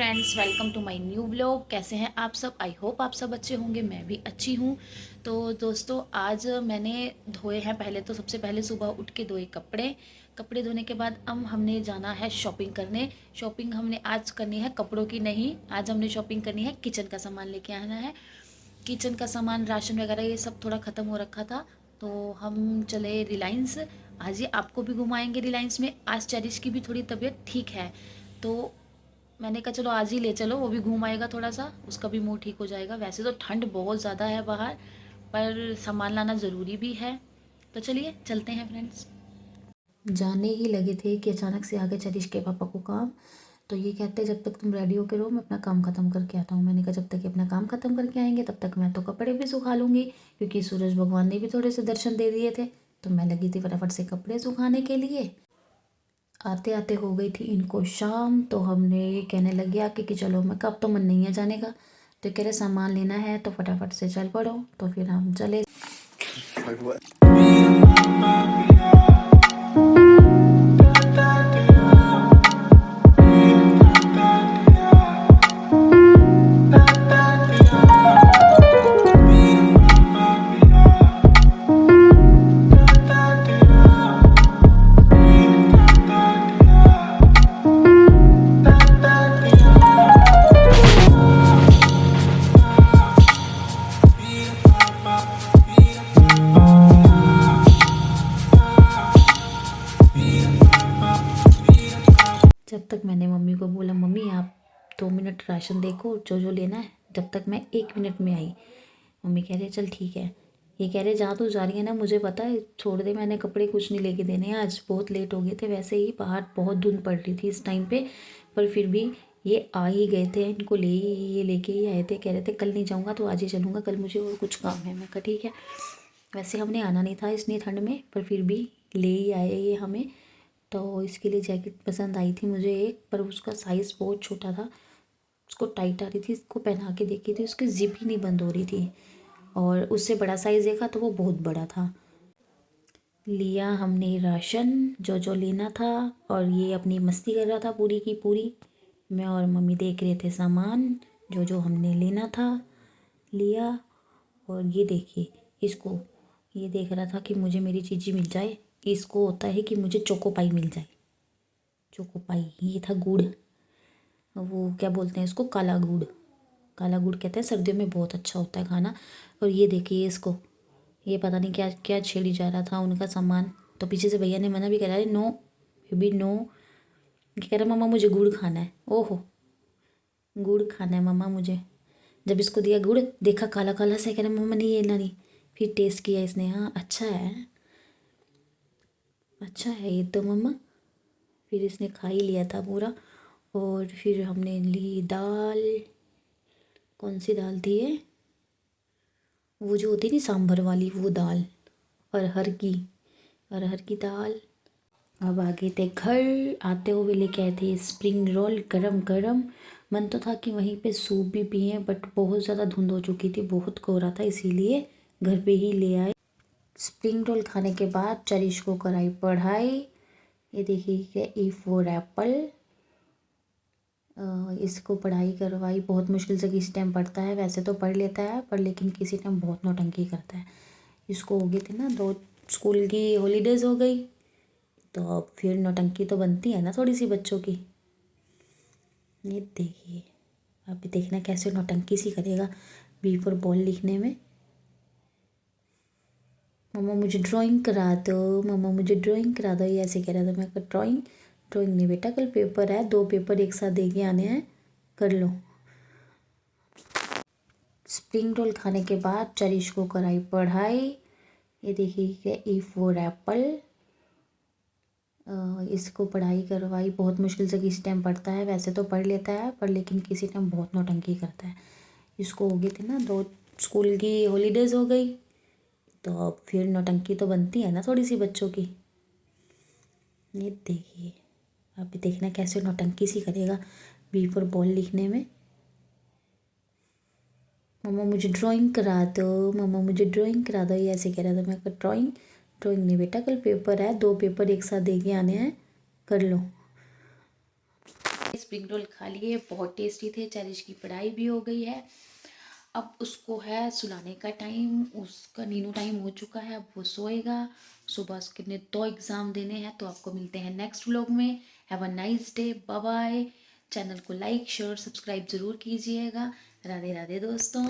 Friends, welcome to my new vlog. कैसे हैं आप सब? आई होप आप सब अच्छे होंगे। मैं भी अच्छी हूँ। तो दोस्तों, आज मैंने धोए हैं। पहले तो सबसे पहले सुबह उठ के धोए कपड़े। कपड़े धोने के बाद अब हमने जाना है शॉपिंग करने। शॉपिंग हमने आज करनी है कपड़ों की नहीं, आज हमने शॉपिंग करनी है किचन का सामान लेके आना है। किचन का सामान, राशन वगैरह ये सब थोड़ा ख़त्म हो रखा था, तो हम चले रिलायंस। आज ये आपको भी घुमाएंगे रिलायंस में। आज चेरिश की भी थोड़ी तबीयत ठीक है, तो मैंने कहा चलो आज ही ले चलो, वो भी घूम आएगा, थोड़ा सा उसका भी मूड ठीक हो जाएगा। वैसे तो ठंड बहुत ज़्यादा है बाहर, पर सामान लाना ज़रूरी भी है। तो चलिए चलते हैं फ्रेंड्स। जाने ही लगे थे कि अचानक से आ गए चरिश के पापा को काम। तो ये कहते जब तक तुम रेडी होके रहो, मैं अपना काम ख़त्म करके आता हूँ। मैंने कहा जब तक ये अपना काम ख़त्म करके आएंगे तब तक मैं तो कपड़े भी सुखा लूँगी, क्योंकि सूरज भगवान ने भी थोड़े से दर्शन दे दिए थे। तो मैं लगी थी फटाफट से कपड़े सुखाने के लिए। आते आते हो गई थी इनको शाम, तो हमने कहने लगे आके कि चलो, मैं कब तो मन नहीं है जाने का। तो कह रहे सामान लेना है तो फटाफट से चल पड़ो। तो फिर हम चले। जब तक मैंने मम्मी को बोला, मम्मी आप 2 मिनट राशन देखो जो जो लेना है, जब तक मैं 1 मिनट में आई। मम्मी कह रहे चल ठीक है। ये कह रहे जहाँ तू जा रही है ना, मुझे पता है, छोड़ दे, मैंने कपड़े कुछ नहीं लेके देने हैं, आज बहुत लेट हो गए थे। वैसे ही बाहर बहुत धुंध पड़ रही थी इस टाइम पे, पर फिर भी ये आ ही गए थे, इनको ये लेके ही आए थे। कह रहे थे कल नहीं जाऊँगा तो आज ही चलूँगा, कल मुझे और कुछ काम है। मैं कहा ठीक है। वैसे हमने आना नहीं था इतनी ठंड में, पर फिर भी ले ही आए ये हमें। तो इसके लिए जैकेट पसंद आई थी मुझे एक, पर उसका साइज़ बहुत छोटा था, उसको टाइट आ रही थी। इसको पहना के देखी थी, उसकी जिप ही नहीं बंद हो रही थी। और उससे बड़ा साइज़ देखा तो वो बहुत बड़ा था। लिया हमने राशन जो जो लेना था, और ये अपनी मस्ती कर रहा था पूरी की पूरी। मैं और मम्मी देख रहे थे सामान जो जो हमने लेना था, लिया। और ये देखिए इसको, ये देख रहा था कि मुझे मेरी चीज़ी मिल जाए। इसको होता है कि मुझे चोको पाई मिल जाए। चोको पाई, ये था गुड़, वो क्या बोलते हैं इसको, काला गुड़। काला गुड़ कहते हैं, सर्दियों में बहुत अच्छा होता है खाना। और ये देखिए इसको, ये पता नहीं क्या क्या छेड़ी जा रहा था उनका सामान। तो पीछे से भैया ने मना भी करा, नो बेबी नो। ये कह रहा मम्मा मुझे गुड़ खाना है। ओहो, गुड़ खाना है मम्मा मुझे। जब इसको दिया गुड़, देखा काला काला से, कह रहा मम्मा नहीं, ये ना नहीं। फिर टेस्ट किया इसने, हाँ अच्छा है, अच्छा है ये तो मम्मा। फिर इसने खा ही लिया था पूरा। और फिर हमने ली दाल। कौन सी दाल थी ये? वो जो होती नहीं सांभर वाली, वो दाल। अरहर की, अरहर की दाल। अब आगे थे घर। आते हुए लेके आए थे स्प्रिंग रोल गरम गरम। मन तो था कि वहीं पे सूप भी पिए, बट बहुत ज़्यादा धुंध हो चुकी थी, बहुत कोहरा था, इसीलिए घर पे ही ले आए। स्प्रिंग रोल खाने के बाद चरिश को कराई पढ़ाई। ये देखिए ई फॉर एप्पल। इसको पढ़ाई करवाई, बहुत मुश्किल से किसी टाइम पढ़ता है, वैसे तो पढ़ लेता है, पर लेकिन किसी टाइम बहुत नौटंकी करता है। इसको हो गई थी ना 2 स्कूल की हॉलीडेज़ हो गई, तो अब फिर नौटंकी तो बनती है ना थोड़ी सी बच्चों की। ये देखिए, अभी देखना कैसे नौटंकी सी करेगा बी फॉर बॉल लिखने में। मम्मा मुझे ड्राइंग करा दो, मम्मा मुझे ड्राइंग करा दो, ये ऐसे कह रहा था। मैं कहा ड्राइंग, ड्राइंग नहीं बेटा, कल पेपर है, 2 पेपर एक साथ दे के आने हैं, कर लो। स्प्रिंग रोल खाने के बाद चरिश को कराई पढ़ाई। ये देखिए ई फॉर एप्पल। इसको पढ़ाई करवाई, बहुत मुश्किल से किसी टाइम पढ़ता है, वैसे तो पढ़ लेता है, पर लेकिन किसी टाइम बहुत नौटंकी करता है। इसको हो गई थी ना 2 स्कूल की हॉलीडेज़ हो गई, तो अब फिर नौटंकी तो बनती है ना थोड़ी सी बच्चों की। ये देखिए, अभी देखना कैसे नौटंकी सी करेगा बी फॉर बॉल लिखने में। मम्मा मुझे ड्राइंग करा दो, मम्मा मुझे ड्राइंग करा दो, ये ऐसे कह रहा था। मैं कहा ड्राइंग, ड्राइंग नहीं बेटा, कल पेपर है, 2 पेपर एक साथ दे के आने हैं, कर लो। स्प्रिंग रोल खा लिए, बहुत टेस्टी थे। चैरिश की पढ़ाई भी हो गई है, अब उसको है सुलाने का टाइम, उसका नीनू टाइम हो चुका है, अब वो सोएगा। सुबह उसके ने 2 एग्ज़ाम देने हैं। तो आपको मिलते हैं नेक्स्ट व्लॉग में। Have a nice day, bye bye. Channel को लाइक शेयर सब्सक्राइब ज़रूर कीजिएगा। राधे राधे दोस्तों।